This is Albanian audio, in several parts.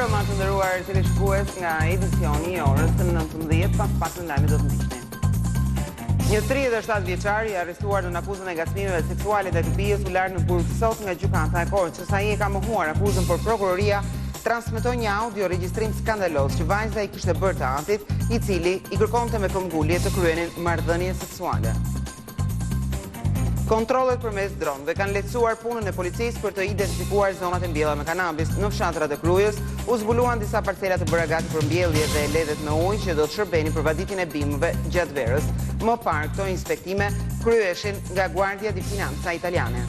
Mbrëma të nderuar teleshikues nga edicioni i orës 19 pas në lajme do të ndiqni. Një 37 vjeçar i arrestuar në akuzën e gatimeve seksuale dhe të bijës u larë në Burg sot nga gjykata e Korçës. Ai e ka mohuar akuzën, por prokuroria transmetoi një audio regjistrim skandaloz që vajza i kishte bërë të antit, i cili i kërkonte me këmbgulje të kryenin marrëdhënie seksuale. Kontrollet përmes dronëve kanë lehtësuar punën e policisë për të identifikuar zonat e mbjellura me kanabis. Në fshatrat e Krujës u zbuluan disa parcela të bëra gati për mbjellje dhe ledhet me ujë që do të shërbenin për vaditjen e bimëve gjatë verës. Më parë këto inspektime kryeshin nga Guardia di Finanza italiane.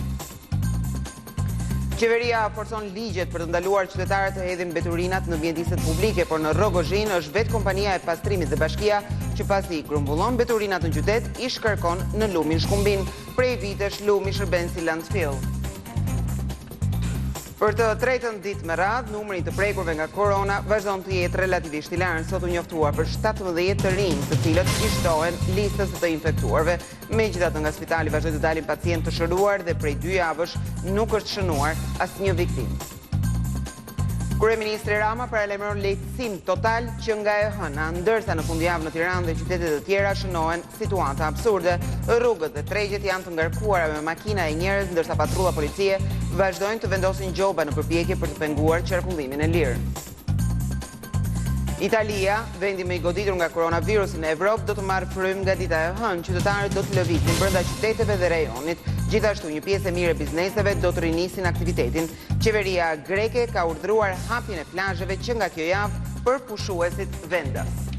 Qeveria forcon ligjet për të ndaluar qytetarët të hedhin mbeturinat në mjediset publike, por në Rogozhin është vetë kompania e pastrimit dhe bashkia që pasi i grumbullon mbeturinat në qytet, i shkarkon në lumin Shkumbin. Prej vitesh lumi shërben si landfill. Për të tretën ditë me radhë, numri të prekurve nga korona vazhdon të jetë relativisht i lartë. Sot u njoftuar për 17 të rinj, të cilët i shtohen listës të infektuarve. Megjithatë, nga spitali vazhdojnë të dalin pacient të shëruar dhe prej 2 javësh nuk është shënuar asnjë viktimë. Kryeministri Rama paralajmëron lehtësim total që nga e hëna, ndërsa në fundjavë në Tiranë dhe qytete të tjera shënohen situata absurde. Rrugët dhe tregjet janë të ngarkuara me makina e njerëz, ndërsa patrulla policie vazhdojnë të vendosin gjoba në përpjekje për të penguar qarkullimin e lirë. Italia, vendi më i goditur nga koronavirusi në Evropë, do të marrë frymë nga dita e hënë. Qytetarët do të lëvizin brenda qyteteve dhe rajonit. Gjithashtu, një pjesë e mirë e bizneseve do të rinisin aktivitetin. Qeveria greke ka urdhëruar hapjen e plazheve që nga kjo javë për pushuesit vendas.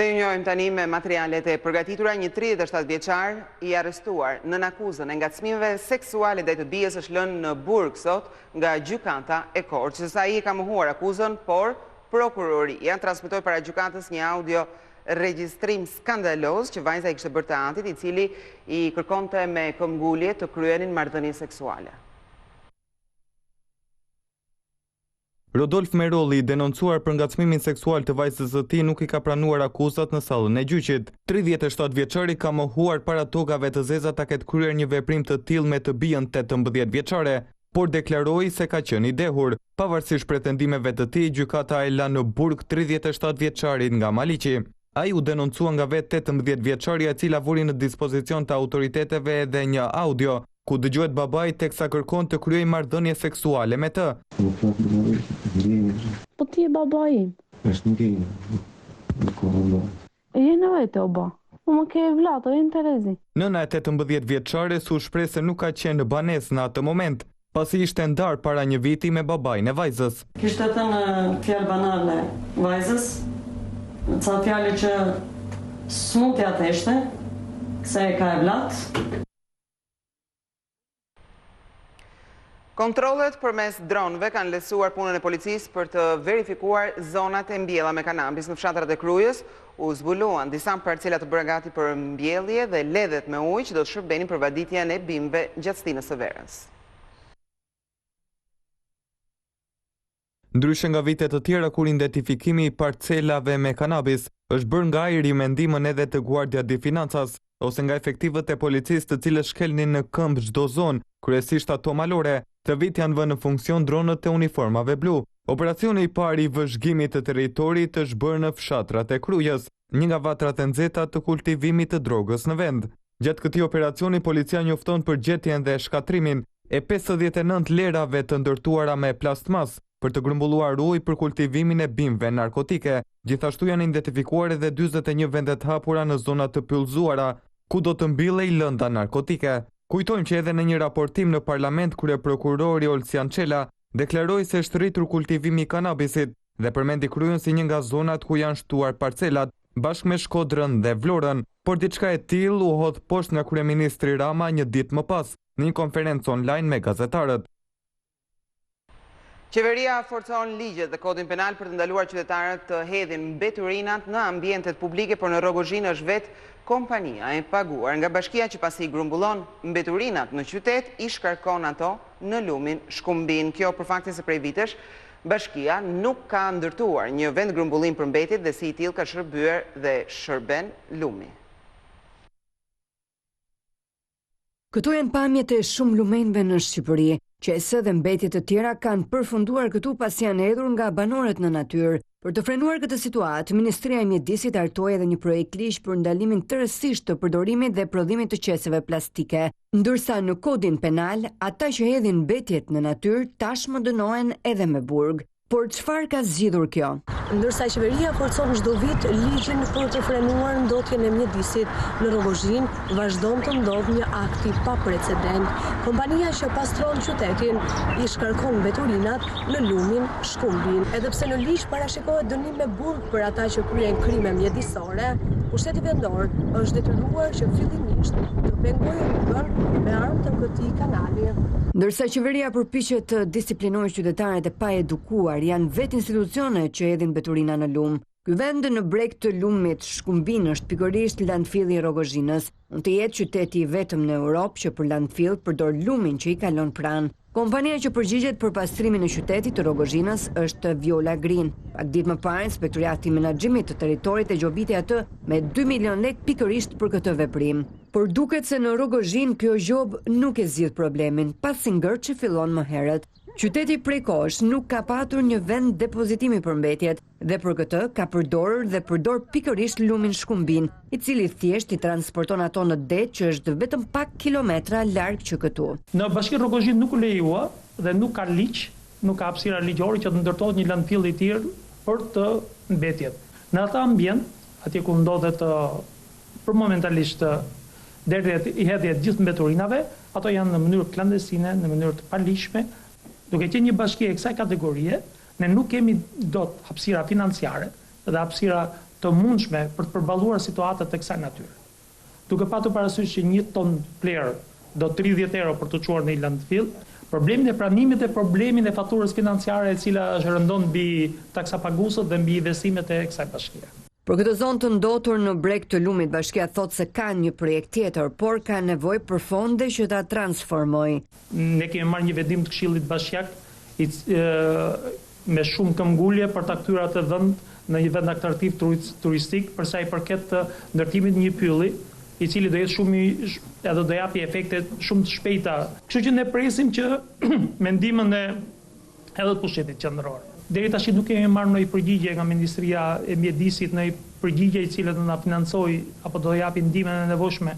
Dhe ju njohim tani me materialet e përgatitura. Një 37 vjeçar i arrestuar në akuzën e ngacmimeve seksuale ndaj të bijës është lënë në burg sot nga gjykata e Korçës. Ai ka mohuar akuzën, por prokuroria transmetoi para gjykatës një audio regjistrim skandaloz që vajza i kishte bërë të antit, i cili i kërkonte me këmbgulje të kryenin marrëdhënie seksuale. Rodolf Merolli, denoncuar për ngacmimin seksual të vajzës së tij, nuk i ka pranuar akuzat në sallën e gjyqit. 37 vjeçari ka mohuar para tokave të zeza ta ketë kryer një veprim të tillë me të bijën 18 vjeçare, por deklaroi se ka qenë i dehur. Pavarësisht pretendimeve të tij, gjykata e la në burg 37 vjeçarin nga Maliqi. Ai u denoncua nga vetë 18 vjeçaria, e cila vuri në dispozicion të autoriteteve edhe një audio ku dëgjohet babai teksa kërkon të kryej marrëdhënie seksuale me të. Po ti e baba im. Është nuk e E jene vete o ba. Po më ke vlato, e në Terezi. Nëna e 18 vjeçares u shpreh se nuk ka qenë në banesë në atë moment, pasi ishte ndarë para një viti me babain e vajzës. Kishte thënë fjalë banale vajzës, ca fjalë që s'mund t'ia theshte, se e ka e vlat. Kontrollet përmes dronëve kanë lehtësuar punën e policisë për të verifikuar zonat e mbjellura me kanabis. Në fshatrat e Krujës u zbuluan disa parcela të bëra gati për mbjellje dhe ledhet me ujë që do të shërbenin për vaditjen e bimëve gjatë stinës së verës. Ndryshe nga vitet të tjera kur identifikimi i parcelave me kanabis është bërë nga ajri me ndihmën edhe të Guardia di Finanzas ose nga efektivët e policisë të cilët shkelnin në këmbë çdo zonë, kryesisht ato malore. Të vit janë vënë në funksion dronët e uniformave blu. Operacioni i parë i vëzhgimit të territorit është bërë në fshatrat e Krujës, një nga vatrat e nxehta të kultivimit të drogës në vend. Gjatë këtij operacioni policia njofton për gjetjen dhe shkatrimin e 59 lerave të ndërtuara me plastmas për të grumbulluar ujë për kultivimin e bimëve narkotike. Gjithashtu janë identifikuar edhe 41 vende të hapura në zona të pyllëzuara, ku do të mbillej lënda narkotike. Kujtojmë që edhe në një raportim në parlament kryeprokurori Olsian Çela deklaroi se është rritur kultivimi i kanabisit dhe përmendi Krujën si një nga zonat ku janë shtuar parcelat bashkë me Shkodrën dhe Vlorën, por diçka e tillë u hodh poshtë nga kryeministri Rama një ditë më pas në një konferencë online me gazetarët. Qeveria forcon ligjet dhe kodin penal për të ndaluar qytetarët të hedhin mbeturinat në ambientet publike, por në Rogozhinë është vetë kompania e paguar nga bashkia që pasi grumbullon mbeturinat në qytet, i shkarkon ato në lumin Shkumbin. Kjo për faktin se prej vitesh, bashkia nuk ka ndërtuar një vend grumbullim për mbetit dhe si i tillë ka shërbyer dhe shërben lumi. Këto janë pamjet e shumë lumenve në Shqipëri. Qese dhe mbetjet të tjera kanë përfunduar këtu pas janë hedhur nga banorët në natyrë. Për të frenuar këtë situatë, Ministria e Mjedisit hartoi edhe një projekt ligj për ndalimin tërësisht të përdorimit dhe prodhimit të qeseve plastike, ndërsa në kodin penal, ata që hedhin mbetjet në natyrë tashmë dënohen edhe me burg. Por çfarë ka zgjidhur kjo? Ndërsa qeveria forcon çdo vit ligjin për të frenuar ndotjen e mjedisit në Rogozhinë, vazhdon të ndodh një akt i paprecedent. Kompania që pastron qytetin i shkarkon mbeturinat në lumin Shkumbin. Edhe pse në ligj parashikohet dënim me burg për ata që kryen krime mjedisore, pushteti vendor është detyruar që fillimisht të pengojë rrugën me armë të këtij kanali. Ndërsa qeveria përpiqet të disiplinojë qytetarët e paedukuar, janë vetë institucionet që hedhin mbeturina në lum. Ky vend në breg të lumit Shkumbin është pikërisht landfilli i Rogozhinës. Mund të jetë qyteti i vetëm në Europë që për landfill përdor lumin që i kalon pranë. Kompania që përgjigjet për pastrimin e qytetit të Rogozhinës është Viola Green. Pak ditë më parë, Inspektorati i Menaxhimit të Territorit e gjobiti atë me 2 milion lek pikërisht për këtë veprim. Por duket se në Rogozhinë kjo gjobë nuk e zgjidh problemin, pasi ngër që fillon më herët. Qyteti prej kohësh nuk ka patur një vend depozitimi për mbetjet dhe për këtë ka përdorur dhe përdor pikërisht lumin Shkumbin, i cili thjesht i transporton ato në det që është vetëm pak kilometra larg që këtu. Në bashkinë Rogozhinë nuk u lejoa dhe nuk ka ligj, nuk ka hapësira ligjore që të ndërtohet një landfill i tillë për të mbetjet. Në atë ambient, atje ku ndodhet për momentalisht deri i hedhjet gjithë mbeturinave, ato janë në mënyrë klandestine, në mënyrë të paligjshme. Duke qenë një bashki e kësaj kategorie, ne nuk kemi dot hapësira financiare dhe hapësira të mundshme për të përballuar situatët të kësaj natyre. Duke patur parasysh që 1 ton plerë do 30 euro për të çuar në një landfill, problemin e pranimit e problemin e faturës financiare e cila është rëndon mbi taksapaguesët dhe mbi investimet e kësaj bashkie. Për këtë zonë të ndotur në breg të lumit, bashkia thotë se ka një projekt tjetër, por ka nevojë për fonde që ta transformojë. Ne kemi marrë një vendim të Këshillit Bashkiak me shumë këmbgulje për ta kthyer atë vend në një vend atraktiv turistik për sa i përket ndërtimit një pylli, i cili do jetë shumë edhe do japi efekte shumë të shpejta. Kështu që ne presim që me ndihmën e edhe të pushtetit qendror. Deri tash nuk kemi marrë ndonjë përgjigje nga Ministria e Mjedisit, ndonjë përgjigje i cila do na financojë apo do japi ndihmën e nevojshme.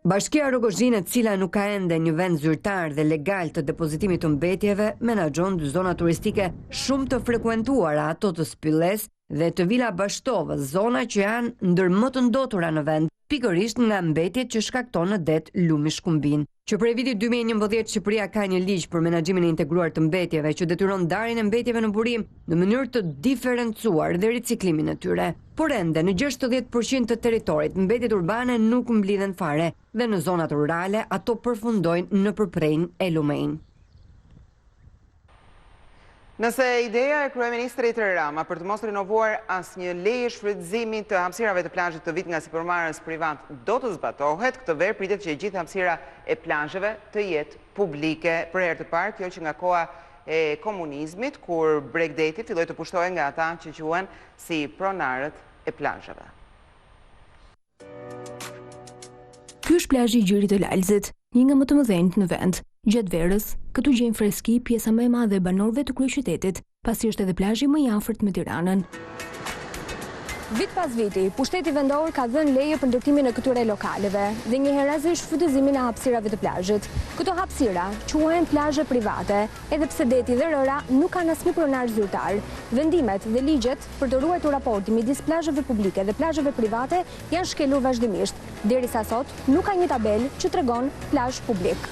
Bashkia Rogozhinë, e cila nuk ka ende një vend zyrtar dhe legal të depozitimit të mbetjeve, menaxhon 2 zona turistike shumë të frekuentuara, ato të Spylles dhe të Vila Bashtovës, zona që janë ndër më të ndotura në vend, pikërisht nga mbetjet që shkakton në det lumi Shkumbin. Që prej vitit 2011 Shqipëria ka një ligj për menaxhimin e integruar të mbetjeve që detyron ndarjen e mbetjeve në burim në mënyrë të diferencuar dhe riciklimin e tyre. Por ende në 60% të territorit mbetjet urbane nuk mblidhen fare dhe në zonat rurale ato përfundojnë në përprejnë e lumejnë. Nëse ideja e kryeministrit Rama për të mos rinovuar asnjë leje shfrytëzimi të hapësirave të plazhit të vit nga sipërmarrës privat do të zbatohet, këtë verë pritet që gjithë hapësira e plazheve të jetë publike. Për herë të parë, kjo që nga koha e komunizmit, kur Bregdeti filloi të pushtohej nga ata që quhen si pronarët e plazheve. Ky është plazhi i Gjirit të Lalzit, një nga më të mëdhenjt në vend. Gjatë verës, këtu gjejmë freski pjesa më e madhe e banorëve të kryeqytetit, pasi është edhe plazhi më i afërt me Tiranën. Vit pas viti, pushteti vendor ka dhënë leje për ndërtimin e këtyre lokaleve dhe njëherëzi shfrytëzimin e hapësirave të plazhit. Këto hapësira quhen plazhe private, edhe pse deti dhe rëra nuk kanë asnjë pronar zyrtar. Vendimet dhe ligjet për të ruajtur raportin midis plazheve publike dhe plazheve private janë shkelur vazhdimisht, derisa sot nuk ka një tabelë që tregon plazh publik.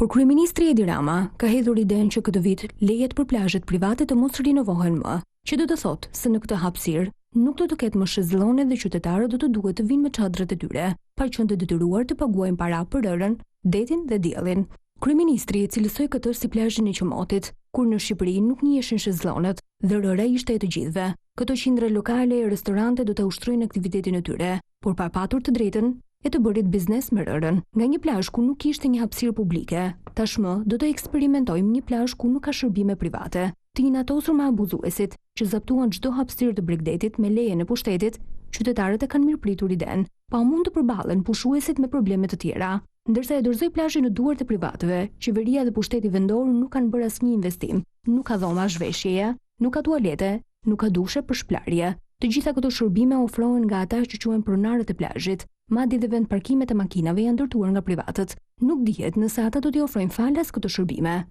Por kryeministri Edi Rama ka hedhur idenë që këtë vit lejet për plazhet private të mos rinovohen më, që do të thotë se në këtë hapësirë nuk do të ketë më shezllone dhe qytetarët do të duhet të vinë me çadrat e tyre, pa qenë të detyruar të paguajnë para për rërën, detin dhe diellin. Kryeministri cilësoi këtë si plazhin e Qomotit, kur në Shqipëri nuk njiheshin shezllonët dhe rëra ishte e të gjithëve. Këto qindra lokale e restorante do ta ushtrojnë aktivitetin e tyre, por pa patur të drejtën e të bërit biznes me rërën. Nga një plazh ku nuk kishte një hapësirë publike, tashmë do të eksperimentojmë një plazh ku nuk ka shërbime private, të inatosur me abuzuesit që zaptuan çdo hapësirë të Bregdetit me lejen e pushtetit. Qytetarët e kanë mirëpritur idenë, pa mund të përballen pushuesit me probleme të tjera. Ndërsa e dorëzoi plazhin në duart e privatëve, qeveria dhe pushteti vendor nuk kanë bërë asnjë investim. Nuk ka dhoma zhveshjeje, nuk ka tualete, nuk ka dushe për shplarje. Të gjitha këto shërbime ofrohen nga ata që quhen pronarët e plazhit. Madje dhe vend parkimet e makinave janë ndërtuar nga privatët. Nuk dihet nëse ata do t'i ofrojnë falas këto shërbime.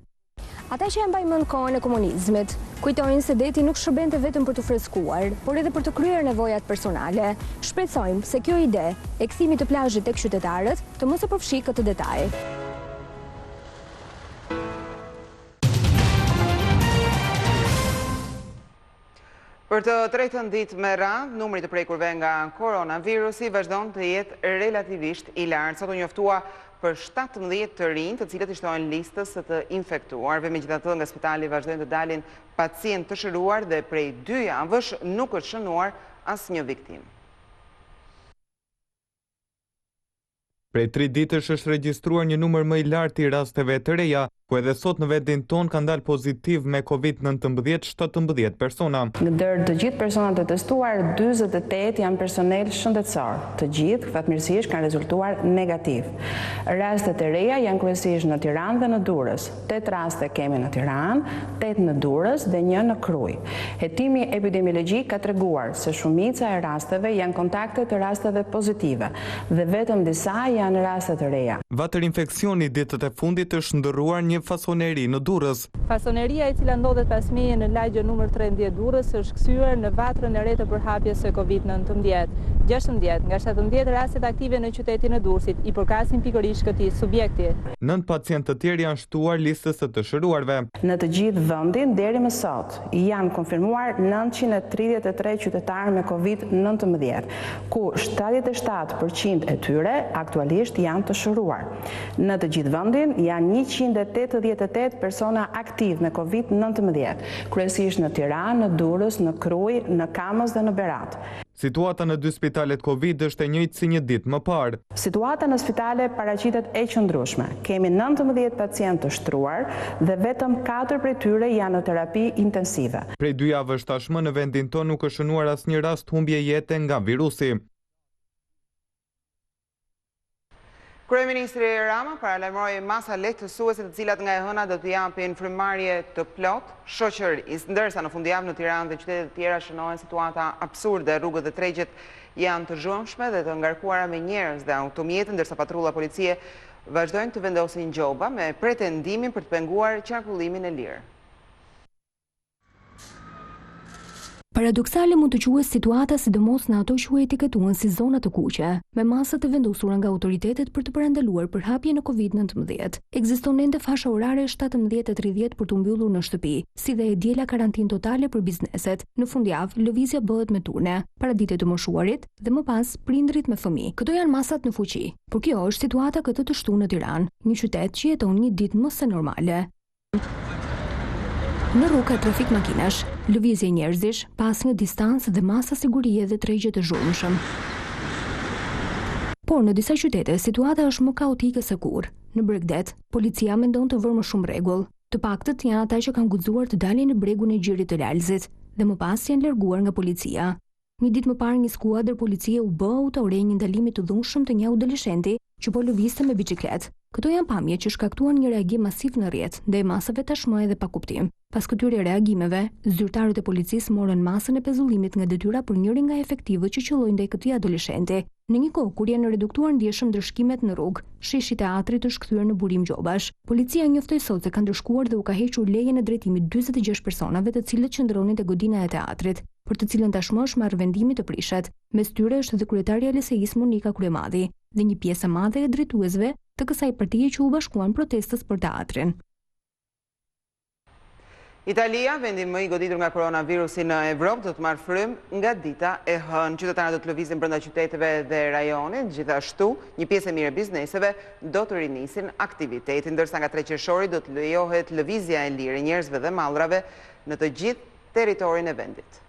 Ata që e mbajnë mend kohën e komunizmit, kujtojnë se deti nuk shërbente vetëm për të freskuar, por edhe për të kryer nevojat personale. Shpresojmë se kjo ide e kthimit të plazhit tek qytetarët të mos e përfshijë këtë detaj. Për të tretën ditë me radhë, numri të prekurve nga koronavirusi vazhdon të jetë relativisht i lartë. Sot u njoftua për 17 të rinj, të cilët i shtohen listës së të infektuarve. Megjithatë, nga spitali vazhdojnë të dalin pacient të shëruar dhe prej 2 javësh nuk është shënuar asnjë viktim. Prej 3 ditësh është regjistruar një numër më i lartë i rasteve të reja, ku edhe sot në vendin ton kanë dalë pozitiv me COVID-19 17 persona. Ndër të gjithë personat e testuar, 48 janë personel shëndetësor. Të gjithë fatmirësisht kanë rezultuar negativ. Rastet e reja janë kryesisht në Tiranë dhe në Durrës. 8 raste kemi në Tiranë, 8 në Durrës dhe 1 në Krujë. Hetimi epidemiologjik ka treguar se shumica e rasteve janë kontakte të rasteve pozitive dhe vetëm disa janë raste të reja. Vatër infeksioni ditët e fundit është ndërruar një fasoneri në Durrës. Fasoneria e cila ndodhet pas meje në lagje numër 13 Durrës është kthyer në vatrën e re të përhapjes së COVID-19. 16 nga 17 rastet aktive në qytetin e Durrësit i përkasin pikërisht këtij subjekti. 9 pacientë të tjerë janë shtuar listës së të shëruarve. Në të gjithë vendin deri më sot janë konfirmuar 933 qytetarë me COVID-19, ku 77% e tyre aktualisht janë të shëruar. Në të gjithë vendin janë 188 persona aktiv me COVID-19, kryesisht në Tiranë, në Durrës, në Krujë, në Kamës dhe në Berat. Situata në 2 spitalet Covid është e njëjtë si një ditë më parë. Situata në spitale paraqitet e qëndrueshme. Kemi 19 pacientë të shtruar dhe vetëm 4 prej tyre janë në terapi intensive. Prej 2 javësh tashmë në vendin tonë nuk është shënuar asnjë rast humbje jete nga virusi. Kryeministri Rama paralajmëroi masa lehtësuese të cilat nga e hëna do të japin frymarrje të plot shoqërisë. Ndërsa në fundjavë në Tiranë dhe qytete të tjera shënohen situata absurde, rrugët dhe tregjet janë të zhurmshme dhe të ngarkuara me njerëz dhe automjete, ndërsa patrulla policie vazhdojnë të vendosin gjoba me pretendimin për të penguar qarkullimin e lirë. Paradoksale mund të quhet situata sidomos në ato që u etiketuan si zona të kuqe, me masa të vendosura nga autoritetet për të parandaluar përhapjen e COVID-19. Ekziston ende fasha orare 17:30 për të mbyllur në shtëpi, si dhe e diela karantinë totale për bizneset. Në fundjavë, lëvizja bëhet me turne, paradite të moshuarit dhe më pas prindrit me fëmijë. Këto janë masat në fuqi, por kjo është situata këtë të shtunë në Tiranë, një qytet që jeton një ditë më së normale. Në rrugë ka trafik makinash, lëvizje njerëzish, pas një distancë dhe masa sigurie dhe tregje të zhurmshëm. Por në disa qytete situata është më kaotike se kur. Në Bregdet, policia mendon të vërë më shumë rregull. Të paktët janë ata që kanë guxuar të dalin në bregun e Gjirit të Lalzit dhe më pas janë larguar nga policia. Një ditë më parë një skuadër policie u bë autore një ndalimi të dhunshëm të një adoleshenti që po lëvizte me biçikletë. Këto janë pamje që shkaktuan një reagim masiv në rrjet ndaj masave tashmë edhe pa kuptim. Pas këtyre reagimeve, zyrtarët e policisë morën masën e pezullimit nga detyra për njërin nga efektivët që qëllojnë ndaj këtij adoleshenti. Në një kohë kur janë reduktuar ndjeshëm ndërshkimet në rrugë, sheshi i teatrit është kthyer në burim gjobash. Policia njoftoi sot se ka ndëshkuar dhe u ka hequr lejen e drejtimit 46 personave të cilët qëndronin te godina e teatrit, për të cilën tashmë është marrë vendimi të prishet. Mes tyre është edhe kryetaria e LSI-s Monika Kryemadhi dhe një pjesë e madhe e drejtuesve të kësaj partie që u bashkuan protestës për teatrin. Italia, vendi më i goditur nga koronavirusi në Evropë, do të marrë frymë nga dita e hënë. Qytetarët do të lëvizin brenda qyteteve dhe rajonit, gjithashtu një pjesë e mirë e bizneseve do të rinisin aktivitetin, ndërsa nga 3 qershori do të lejohet lëvizja e lirë e njerëzve dhe mallrave në të gjithë territorin e vendit.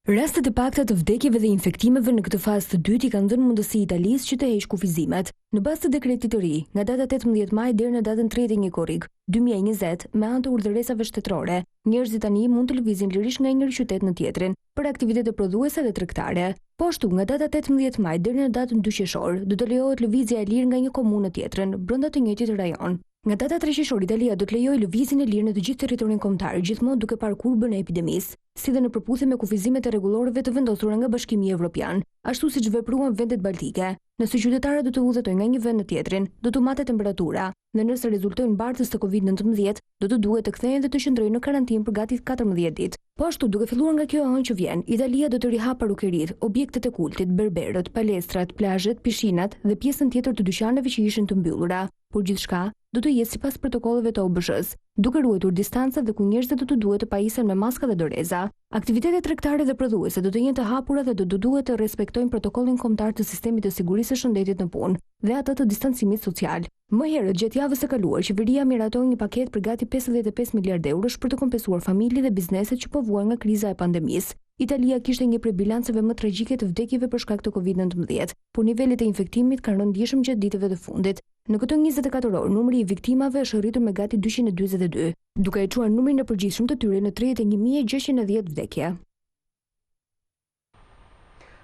Rastet e pakta të vdekjeve dhe infektimeve në këtë fazë të dytë i kanë dhënë mundësi Italisë që të heqë kufizimet. Në bazë të dekretit të ri, nga data 18 maj deri në datën 31 korrik 2020, me anë të urdhëresave shtetërore, njerëzit tani mund të lëvizin lirisht nga një qytet në tjetrin për aktivitete prodhuese dhe tregtare. Po ashtu, nga data 18 maj deri në datën 2 qershor, do të lejohet lëvizja e lirë nga një komunë në tjetrën brenda të njëjtit rajon. Nga data 3 qershor, Italia do të lejojë lëvizjen e lirë në të gjithë territorin kombëtar, gjithmonë duke parë kurbën e epidemisë, si dhe në përputhje me kufizimet e rregulloreve të vendosura nga Bashkimi Evropian, ashtu siç vepruan vendet baltike. Nëse qytetarët do të udhëtojnë nga një vend në tjetrin, do të matet temperatura, dhe nëse rezultojnë mbartës të COVID-19, do të duhet të kthehen dhe të qëndrojnë në karantinë për gati 14 ditë. Po ashtu, duke filluar nga kjo hënë që vjen, Italia do të rihap parukeritë, objektet e kultit, berberët, palestrat, plazhet, pishinat dhe pjesën tjetër të dyqaneve që ishin të mbyllura. Por gjithçka do të jetë sipas protokolleve të OBSH-s, duke ruajtur distancat dhe ku njerëzit do të duhet të pajisen me maska dhe doreza. Aktivitetet tregtare dhe prodhuese do të jenë të hapura dhe do të duhet të respektojnë protokollin kombëtar të sistemit të sigurisë së shëndetit në punë dhe atë të distancimit social. Më herët, gjatë javës së kaluar, qeveria miratoi një paketë për gati 55 miliardë eurosh për të kompensuar familjet dhe bizneset që po vuajnë nga kriza e pandemisë. Italia kishte një prej bilanceve më tragjike të vdekjeve për shkak të COVID-19, por nivelet e infektimit kanë rënë ndjeshëm gjatë ditëve të fundit. Në këto 24 orë, numri i viktimave është rritur me gati 242, duke e çuar numrin e përgjithshëm të tyre në 31.610 vdekje.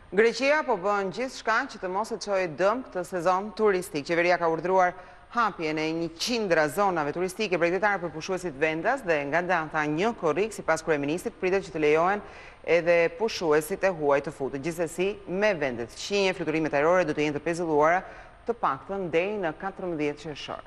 Greqia po bën gjithçka që të mos e çojë dëm këtë sezon turistik. Qeveria ka urdhëruar hapjen e 100 zonave turistike bregdetare për pushuesit vendas dhe nga data 1 korrik, sipas kryeministit, pritet që të lejohen edhe pushuesit e huaj të futën. Gjithsesi, me vendet qinje, fluturimet ajrore do të jenë të pezulluara të paktën deri në 14 qershor.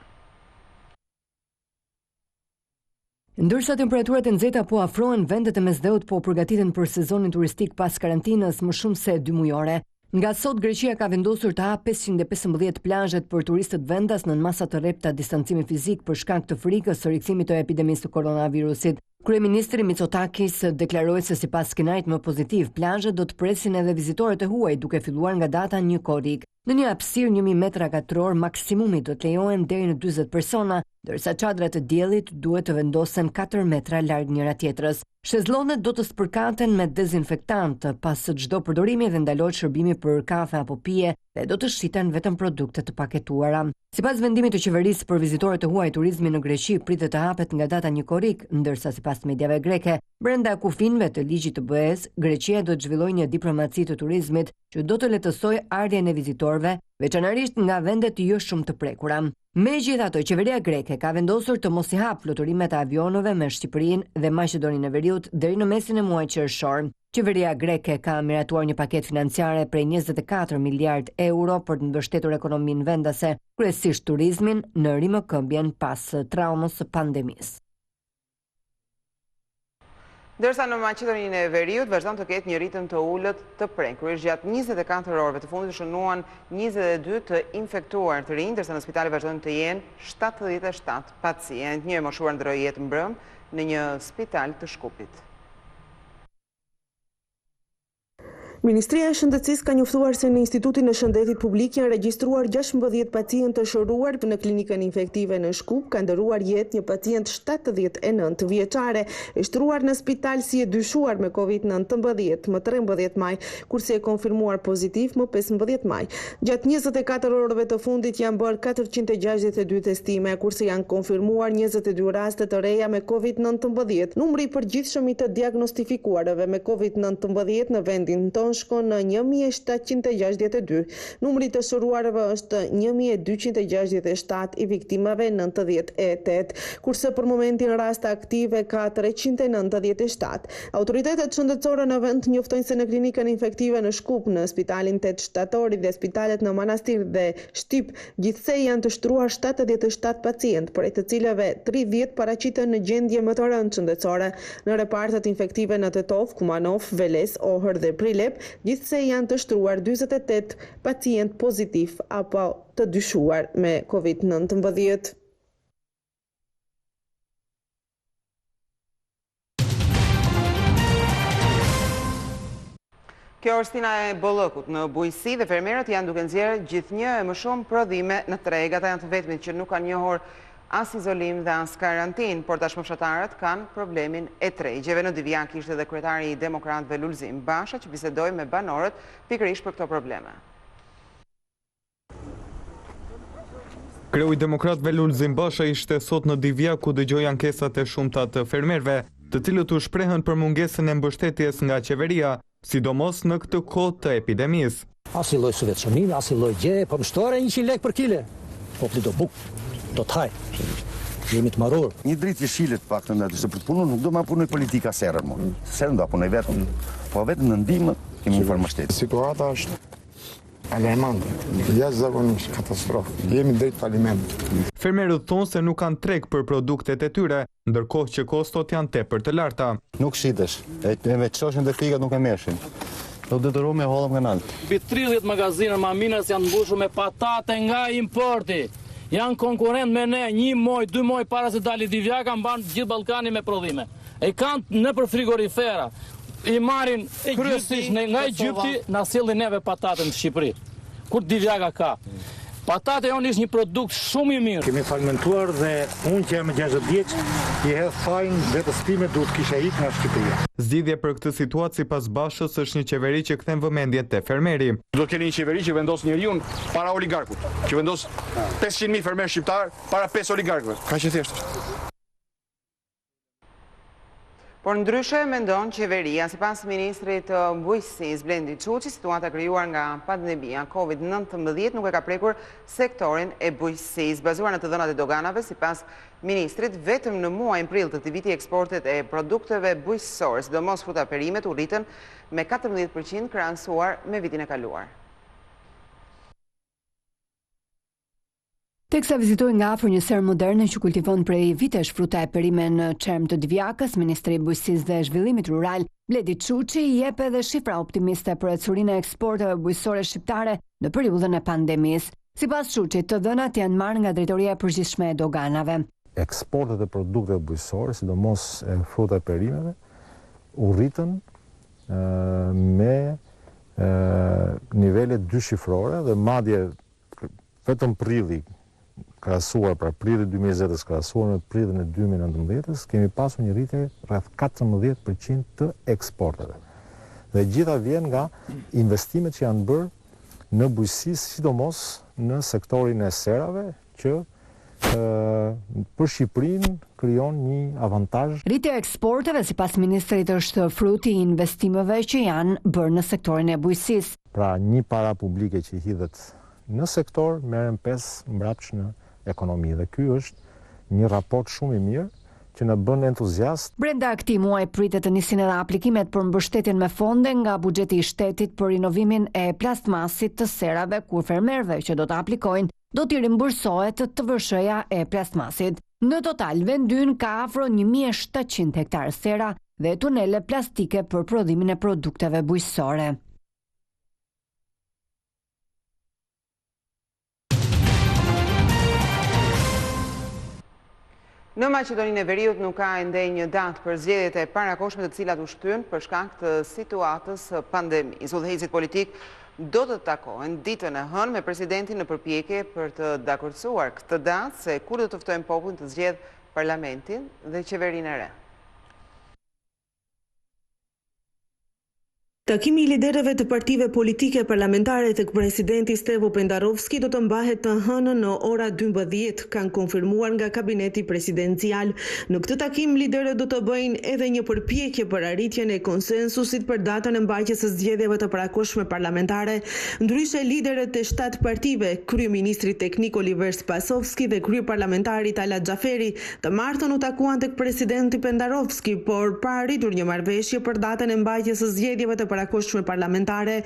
Ndërsa temperaturat e nxehta po afrohen, vendet e mesdheut po përgatiten për sezonin turistik pas karantinës më shumë se 2 mujore. Nga sot, Greqia ka vendosur të hapë 515 plazhet për turistët vendas në masa të rrepta distancimi fizik për shkak të frikës së rikthimit të epidemisë të koronavirusit. Kryeministri Mitsotakis deklaroi se sipas skenarit më pozitiv, plazhet do të presin edhe vizitorët e huaj duke filluar nga data 1 korrik. Në një hapësirë 1000 metra katror maksimumi do të lejohen deri në 40 persona, ndërsa çadrat e diellit duhet të vendosen 4 metra larg njëra tjetrës. Shezllonet do të spërkaten me dezinfektant pas çdo përdorimi dhe ndalohet shërbimi për kafe apo pije dhe do të shiten vetëm produkte të paketuara. Sipas vendimit të qeverisë për vizitorët e huaj, turizmi në Greqi pritet të hapet nga data 1 korrik, ndërsa sipas mediave greke, brenda kufinëve të ligjit të BE-s, Greqia do të zhvillojë një diplomaci të turizmit që do të lehtësojë ardhjen e vizitorëve, veçanërisht nga vendet jo shumë të prekura. Megjithatë, qeveria greke ka vendosur të mos i hap fluturimet e avionëve me Shqipërinë dhe Maqedoninë e Veriut deri në mesin e muajit qershor. Qeveria greke ka miratuar një paketë financiare prej 24 miliard euro për të mbështetur ekonominë vendase, kryesisht turizmin në rimëkëmbjen pas traumës së pandemisë. Ndërsa në Maqedoninë e Veriut vazhdon të ketë një ritëm të ulët të prekur. Gjatë 24 orëve të fundit shënuan 22 të infektuar të rinj, ndërsa në spitale vazhdojnë të jenë 77 pacient. Një e moshuar ndroi jetë mbrëmë në një spital të Shkupit. Ministria e Shëndetësisë ka njoftuar se në Institutin e Shëndetit Publik janë regjistruar 16 pacientë të shëruar në klinikën infektive në Shkup, ka ndëruar jetë një pacient 79 vjeçare, e shtruar në spital si e dyshuar me COVID-19 më 13 maj, kurse e konfirmuar pozitiv më 15 maj. Gjatë 24 orëve të fundit janë bërë 462 testime, kurse janë konfirmuar 22 raste të reja me COVID-19. Numri i përgjithshëm i të diagnostifikuarve me COVID-19 në vendin tonë shkon në 1762. Numri të shëruarve është 1267, i viktimave 98, kurse për momentin raste aktive ka 397. Autoritetet shëndetësore në vend njoftojnë se në klinikën infektive në Shkup, në spitalin 8 shtatori dhe spitalet në Manastir dhe Shtip, gjithsej janë të shtruar 77 pacient, prej të cilave 30 paraqiten në gjendje më të rëndë shëndetësore. Në repartet infektive në Tetov, Kumanov, Veles, Ohër dhe Prilep, gjithsej janë të shtruar 48 pacient pozitiv apo të dyshuar me COVID-19. Kjo është stina e bollëkut në bujqësi dhe fermerët janë duke nxjerrë gjithnjë e më shumë prodhime në treg. Ata janë të vetmit që nuk kanë njohur as izolim dhe as karantinë, por tashmë fshatarët kanë problemin e tregjeve. Në Divjak ishte edhe kryetari i Demokratëve Lulzim Basha që bisedoi me banorët pikërisht për këto probleme. Kreu i Demokratëve Lulzim Basha ishte sot në Divjak ku dëgjoi ankesat e shumta të fermerëve, të cilët u shprehën për mungesën e mbështetjes nga qeveria, sidomos në këtë kohë të epidemisë. As i lloj subvencionimi, as i lloj gjë, po më shtore 100 lekë për kile. Populli do buk, do të haj. Jemi të marrur. Një dritë jeshile të paktën aty se për të punuar nuk do ma punoj politika serën më. Serën do punoj vetëm, po vetëm në ndihmë kemi fal mbështetje. Situata është alarmante, jashtëzakonisht katastrofë. Jemi drejt falimentit. Fermerët thonë se nuk kanë treg për produktet e tyre, ndërkohë që kostot janë tepër të larta. Nuk shitesh, e me çoshin dhe fikat nuk e merrshin. Do detyrohem me hollëm kanal. Mbi 30 magazina maminës janë mbushur me patate nga importi. Janë konkurrent me ne, 1 muaj, 2 muaj para se dali Divjaka mban gjithë Ballkani me prodhime. E kanë nëpër frigorifera. I marrin kryesisht nga Egjipti, na sillin neve patatën në Shqipëri. Kur Divjaka ka. Patate jonë ishtë një produkt shumë i mirë. Kemi falmentuar dhe unë që jam 60 vjeç, i hedh fajin vetës time duhet kisha ikë nga Shqipëria. Zgjidhja për këtë situatë sipas Bashës është një qeveri që kthen vëmendjen te fermeri. Do të keni një qeveri që vendos njeriu para oligarkut, që vendos 500.000 fermerë shqiptar para 5 oligarkëve. Kaq e thjeshtë është. Por ndryshe mendon qeveria, sipas ministrit të bujqësisë Blendi Çuçi, situata krijuar nga pandemia COVID-19 nuk e ka prekur sektorin e bujqësisë. Bazuar në të dhënat e doganave, sipas ministrit, vetëm në muajin prill të këtij viti eksportet e produkteve bujqësore, sidomos fruta perimet, u rritën me 14% krahasuar me vitin e kaluar. Teksa vizitoi nga afër një serë moderne që kultivon prej vitesh fruta e perime në Çerm të Divjakës, Ministri i Bujqësisë dhe Zhvillimit Rural, Blendi Çuçi, jep edhe shifra optimiste për ecurinë e eksporteve bujqësore shqiptare në periudhën e pandemisë. Sipas Çuçit, të dhënat janë marrë nga Drejtoria e Përgjithshme e Doganave. Eksportet e produkteve bujqësore, sidomos e fruta e perimeve, u rritën me nivele dyshifrore dhe madje vetëm prilli krahasuar pra prilli 2020 krahasuar me prillin e 2019, kemi pasur një rritje rreth 14% të eksporteve. Dhe gjitha vjen nga investimet që janë bërë në bujqësi, sidomos në sektorin e serave, që për Shqipërinë krijon një avantazh. Rritja e eksporteve sipas ministrit është fruti i investimeve që janë bërë në sektorin e bujqësisë. Pra një para publike që hidhet në sektor merren 5 mbrapsht në ekonomi dhe ky është një raport shumë i mirë që na bën entuziast. Brenda këtij muaji pritet të nisin edhe aplikimet për mbështetjen me fonde nga buxheti i shtetit për rinovimin e plastmasit të serave, ku fermerëve që do të aplikojnë do t'i rimbursohet të vëshëja e plastmasit. Në total, vendi ynë ka afro 1700 hektar sera dhe tunele plastike për prodhimin e produkteve bujqësore. Në Maqedoninë e Veriut nuk ka ende një datë për zgjedhjet e parakohshme të cilat u shtyn për shkak të situatës pandemisë. Udhëheqësit politik do të takohen ditën e hënë me presidentin në përpjekje për të dakordsuar këtë datë se kur do të ftojnë popullin të zgjedh parlamentin dhe qeverinë e re. Takimi i liderëve të partive politike parlamentare tek presidenti Stevo Pendarovski do të mbahet të hënën në ora 12, kanë konfirmuar nga kabineti presidencial. Në këtë takim liderët do të bëjnë edhe një përpjekje për arritjen e konsensusit për datën e mbajtjes së zgjedhjeve të parakohshme parlamentare. Ndryshe liderët e 7 partive, kryeministri teknik Oliver Spasovski dhe kryeparlamentari Talat Xhaferi, të martën u takuan tek presidenti Pendarovski, por pa arritur një marrëveshje për datën e mbajtjes së zgjedhjeve të parakohshme parlamentare.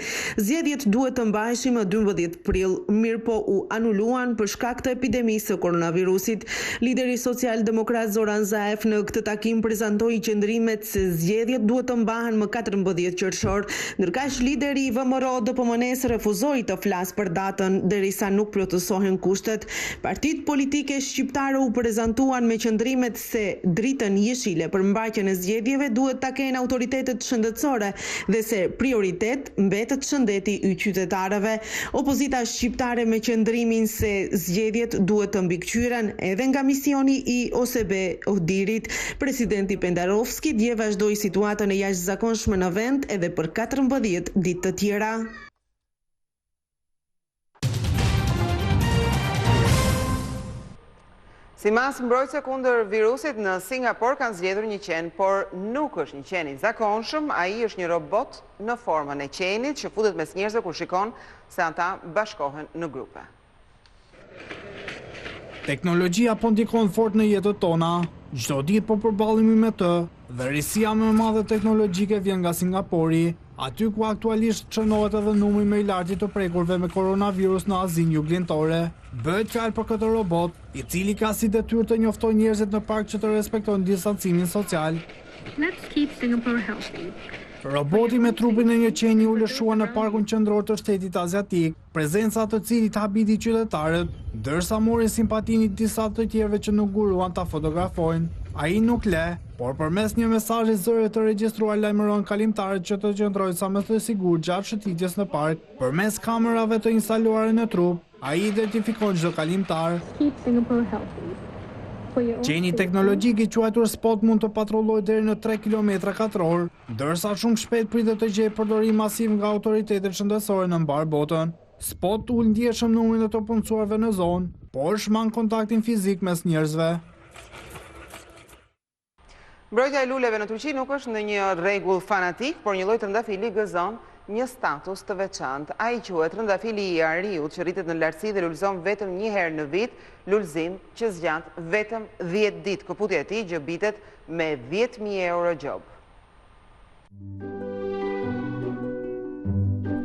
Zgjedhjet duhet të mbaheshin më 12 prill, mirë po u anuluan për shkak të epidemisë së koronavirusit. Lideri social-demokrat Zoran Zaev në këtë takim prezantoi qëndrimet se zgjedhjet duhet të mbahen më 14 qershor, ndërkaq lideri i VMRO DPMNE-s refuzoi të flasë për datën derisa nuk plotësohen kushtet. Partitë politike shqiptare u prezantuan me qëndrimet se dritën jeshile për mbajtjen e zgjedhjeve duhet ta kenë autoritetet shëndetësore dhe se se prioritet mbetet shëndeti i qytetarëve. Opozita shqiptare me qëndrimin se zgjedhjet duhet të mbikëqyren edhe nga misioni i OSB Ohdirit. Presidenti Pendarovski dje vazhdoi situatën e jashtëzakonshme në vend edhe për 14 ditë të tjera. Si mas mbrojtëse kundër virusit në Singapur kanë zgjedhur një qen, por nuk është një qen i zakonshëm, ai është një robot në formën e qenit që futet mes njerëzve kur shikon se ata bashkohen në grupe. Teknologjia po ndikon fort në jetët tona, çdo ditë po përballemi me të, dhe risia më e madhe teknologjike vjen nga Singapuri, aty ku aktualisht çënohet edhe numri më i lartë të prekurve me koronavirus në Azinë Juglindore. Bëhet fjalë për këtë robot, i cili ka si detyrë të njoftojë njerëzit në park që të respektojnë distancimin social. Let's keep Singapore healthy. Roboti me trupin e një qeni u lëshua në parkun qendror të shtetit aziatik, prezenca të cilit habiti qytetarët, ndërsa morin simpatinë disa të tjerëve që nuk guruan ta fotografojnë. Ai nuk le, por përmes një mesazhi zëri të regjistruar lajmëron kalimtarët që të qëndrojnë sa më të sigurt gjatë shëtitjes në park. Përmes kamerave të instaluara në trup, ai identifikon çdo kalimtar. Keep Singapore healthy. Qeni teknologjik i quajtur Spot mund të patrullojë deri në 3 km/h, ndërsa shumë shpejt pritet të gjejë përdorim masiv nga autoritetet shëndetësore në mbar botën. Spot ul ndjeshëm numrin e të punësuarve në zonë, por shman kontaktin fizik mes njerëzve. Mbrojtja e luleve në Turqi nuk është në një rregull fanatik, por një lloj trëndafili gëzon një status të veçantë. Ai quhet trëndafili i ariut që rritet në lartësi dhe lulëzon vetëm një herë në vit, lulëzim që zgjat vetëm 10 ditë. Këputja e tij gjëbitet me 10.000 euro gjob.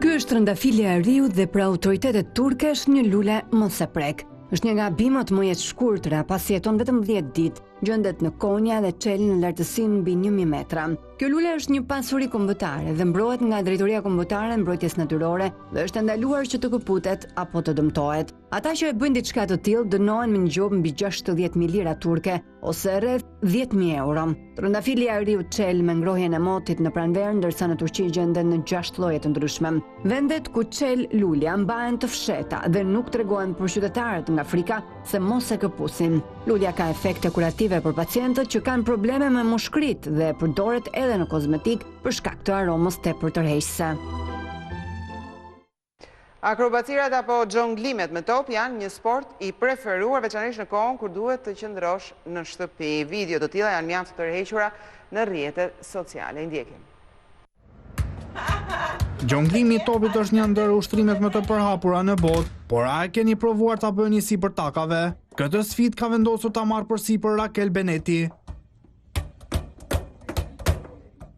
Ky është trëndafili i ariut dhe për autoritetet turke është një lule mos e prek. Është një nga bimët më jetë shkurtra, pasi jeton vetëm 10 ditë, gjendet në Konja dhe çel në lartësinë mbi 1000 metra. Kjo lule është një pasuri kombëtare dhe mbrohet nga Drejtoria Kombëtare e Mbrojtjes Natyrore dhe është ndaluar që të këputet apo të dëmtohet. Ata që e bëjnë diçka të tillë dënohen me një gjob mbi 60.000 lira turke ose rreth 10.000 euro. Trëndafili i ariut çel me ngrohjen e motit në pranverë, ndërsa në Turqi gjenden në 6 lloje të ndryshme. Vendet ku çel lulja mbahen të fsheta dhe nuk tregohen për qytetarët nga frika se mos e këpusin. Lulja ka efekte kurative për pacientët që kanë probleme me mushkrit dhe përdoret edhe në kozmetik për shkak të aromës tepër tërheqëse. Akrobacirat apo xhonglimet me top janë një sport i preferuar veçanërisht në kohën kur duhet të qëndrosh në shtëpi. Video të tilla janë mjaft të tërhequra në rrjetet sociale. Ndjekim. Xhonglimi i topit është një ndër ushtrimet më të përhapura në botë, por a e keni provuar ta bëni sipër takave? Këtë sfidë ka vendosur ta marrë përsipër Rakel Beneti.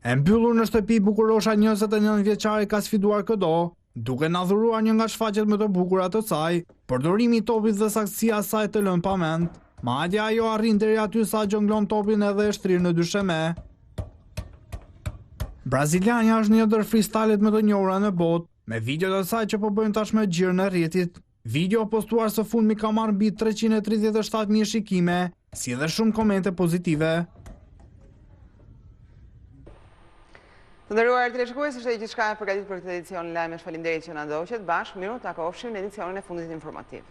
E mbyllur në shtëpi, bukurosha 29 vjeçare ka sfiduar këdo, duke na dhuruar një nga shfaqjet më të bukura të saj. Përdorimi i topit dhe saktësia e saj të lën pa mend. Madje ajo arrin deri aty sa xhonglon topin edhe e shtrir në dysheme. Braziliania është një ndër freestylet më të njohura në botë, me videot e saj që po bëjnë tashmë xhir në rrjetit. Video postuar së fundmi ka marrë mbi 337.000 shikime, si edhe shumë komente pozitive. Të nderuar teleshikues, është gjithçka e përgatitur për këtë edicion Lajmesh. Faleminderit që na ndoqët. Bashkë miru takofshim në edicionin e fundit informativ.